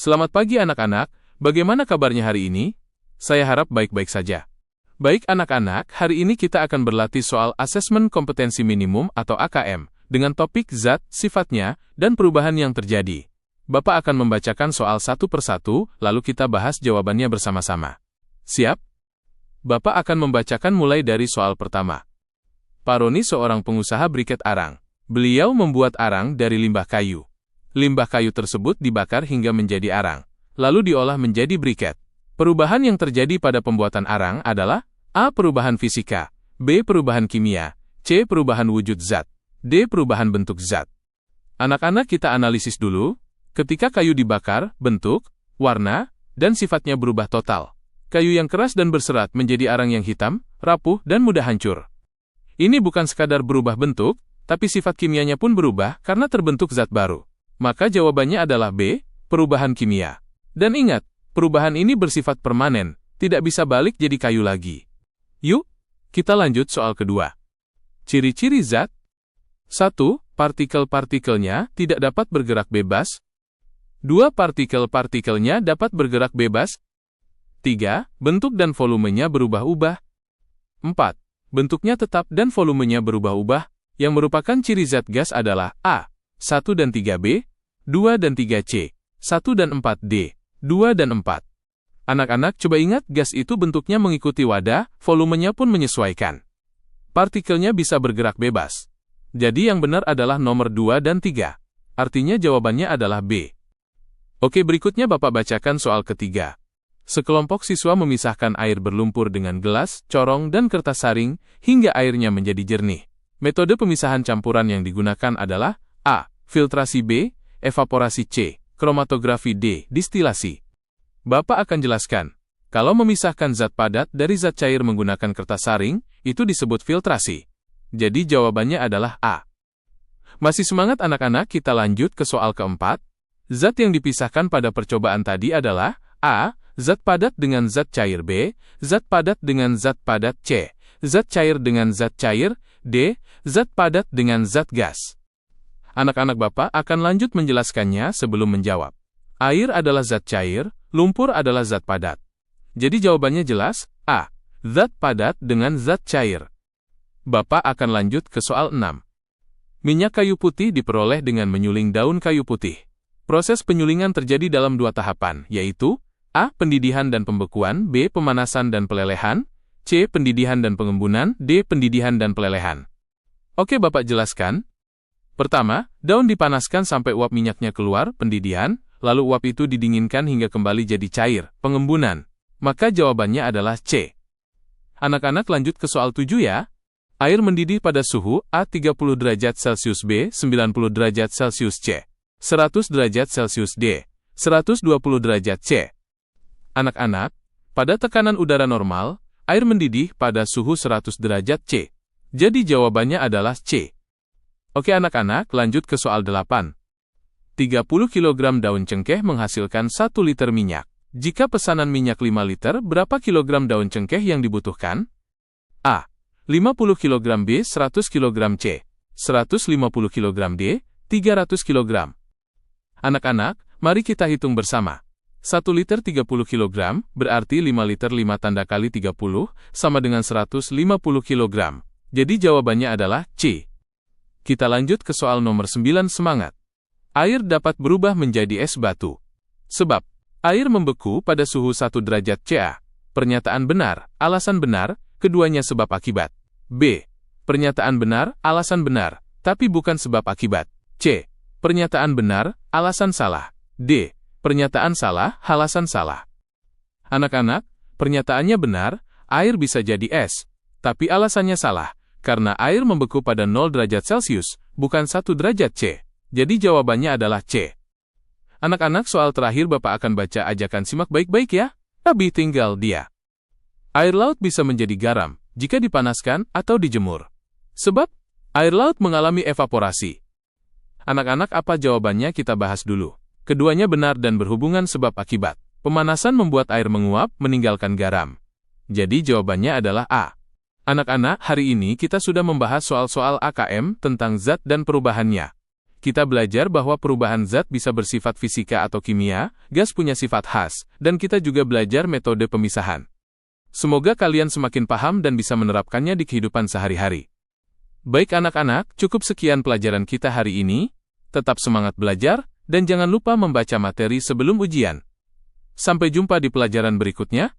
Selamat pagi anak-anak, bagaimana kabarnya hari ini? Saya harap baik-baik saja. Baik anak-anak, hari ini kita akan berlatih soal asesmen kompetensi minimum atau AKM, dengan topik zat, sifatnya, dan perubahan yang terjadi. Bapak akan membacakan soal satu persatu, lalu kita bahas jawabannya bersama-sama. Siap? Bapak akan membacakan mulai dari soal pertama. Pak Roni seorang pengusaha briket arang. Beliau membuat arang dari limbah kayu. Limbah kayu tersebut dibakar hingga menjadi arang, lalu diolah menjadi briket. Perubahan yang terjadi pada pembuatan arang adalah A. Perubahan fisika, B. Perubahan kimia, C. Perubahan wujud zat, D. Perubahan bentuk zat. Anak-anak kita analisis dulu. Ketika kayu dibakar, bentuk, warna, dan sifatnya berubah total. Kayu yang keras dan berserat menjadi arang yang hitam, rapuh, dan mudah hancur. Ini bukan sekadar berubah bentuk, tapi sifat kimianya pun berubah karena terbentuk zat baru. Maka jawabannya adalah B, perubahan kimia. Dan ingat, perubahan ini bersifat permanen, tidak bisa balik jadi kayu lagi. Yuk, kita lanjut soal kedua. Ciri-ciri zat. 1. Partikel-partikelnya tidak dapat bergerak bebas. 2. Partikel-partikelnya dapat bergerak bebas. 3. Bentuk dan volumenya berubah-ubah. 4. Bentuknya tetap dan volumenya berubah-ubah. Yang merupakan ciri zat gas adalah A. 1 dan 3B, 2 dan 3C, 1 dan 4D, 2 dan 4. Anak-anak coba ingat gas itu bentuknya mengikuti wadah, volumenya pun menyesuaikan. Partikelnya bisa bergerak bebas. Jadi yang benar adalah nomor 2 dan 3. Artinya jawabannya adalah B. Oke, berikutnya Bapak bacakan soal ketiga. Sekelompok siswa memisahkan air berlumpur dengan gelas, corong, dan kertas saring, hingga airnya menjadi jernih. Metode pemisahan campuran yang digunakan adalah A. Filtrasi, B. Evaporasi, C. Kromatografi, D. Distilasi. Bapak akan jelaskan. Kalau memisahkan zat padat dari zat cair menggunakan kertas saring, itu disebut filtrasi. Jadi jawabannya adalah A. Masih semangat anak-anak, kita lanjut ke soal keempat. Zat yang dipisahkan pada percobaan tadi adalah A. Zat padat dengan zat cair, B. Zat padat dengan zat padat, C. Zat cair dengan zat cair, D. Zat padat dengan zat gas. Anak-anak Bapak akan lanjut menjelaskannya sebelum menjawab. Air adalah zat cair, lumpur adalah zat padat. Jadi jawabannya jelas, A. Zat padat dengan zat cair. Bapak akan lanjut ke soal 6. Minyak kayu putih diperoleh dengan menyuling daun kayu putih. Proses penyulingan terjadi dalam 2 tahapan, yaitu A. Pendidihan dan pembekuan, B. Pemanasan dan pelelehan, C. Pendidihan dan pengembunan, D. Pendidihan dan pelelehan. Oke, Bapak jelaskan. Pertama, daun dipanaskan sampai uap minyaknya keluar, pendidihan, lalu uap itu didinginkan hingga kembali jadi cair, pengembunan. Maka jawabannya adalah C. Anak-anak lanjut ke soal 7 ya. Air mendidih pada suhu A 30 derajat Celcius, B 90 derajat Celcius, C 100 derajat Celcius, D 120 derajat C. Anak-anak, pada tekanan udara normal, air mendidih pada suhu 100 derajat C. Jadi jawabannya adalah C. Oke anak-anak, lanjut ke soal 8. 30 kg daun cengkeh menghasilkan 1 liter minyak. Jika pesanan minyak 5 liter, berapa kilogram daun cengkeh yang dibutuhkan? A. 50 kg, B. 100 kg, C. 150 kg, D. 300 kg. Anak-anak, mari kita hitung bersama. 1 liter 30 kg, berarti 5 liter 5 tanda kali 30, sama dengan 150 kg. Jadi jawabannya adalah C. Kita lanjut ke soal nomor 9, semangat. Air dapat berubah menjadi es batu. Sebab, air membeku pada suhu 1 derajat CA. Pernyataan benar, alasan benar, keduanya sebab akibat. B. Pernyataan benar, alasan benar, tapi bukan sebab akibat. C. Pernyataan benar, alasan salah. D. Pernyataan salah, alasan salah. Anak-anak, pernyataannya benar, air bisa jadi es. Tapi alasannya salah, karena air membeku pada 0 derajat Celcius, bukan 1 derajat C. Jadi jawabannya adalah C. Anak-anak, soal terakhir Bapak akan baca ajakan, simak baik-baik ya. Tapi tinggal dia. Air laut bisa menjadi garam, jika dipanaskan atau dijemur. Sebab, air laut mengalami evaporasi. Anak-anak, apa jawabannya kita bahas dulu. Keduanya benar dan berhubungan sebab akibat. Pemanasan membuat air menguap, meninggalkan garam. Jadi jawabannya adalah A. Anak-anak, hari ini kita sudah membahas soal-soal AKM tentang zat dan perubahannya. kita belajar bahwa perubahan zat bisa bersifat fisika atau kimia, gas punya sifat khas, dan kita juga belajar metode pemisahan. Semoga kalian semakin paham dan bisa menerapkannya di kehidupan sehari-hari. Baik anak-anak, cukup sekian pelajaran kita hari ini. Tetap semangat belajar, dan jangan lupa membaca materi sebelum ujian. Sampai jumpa di pelajaran berikutnya.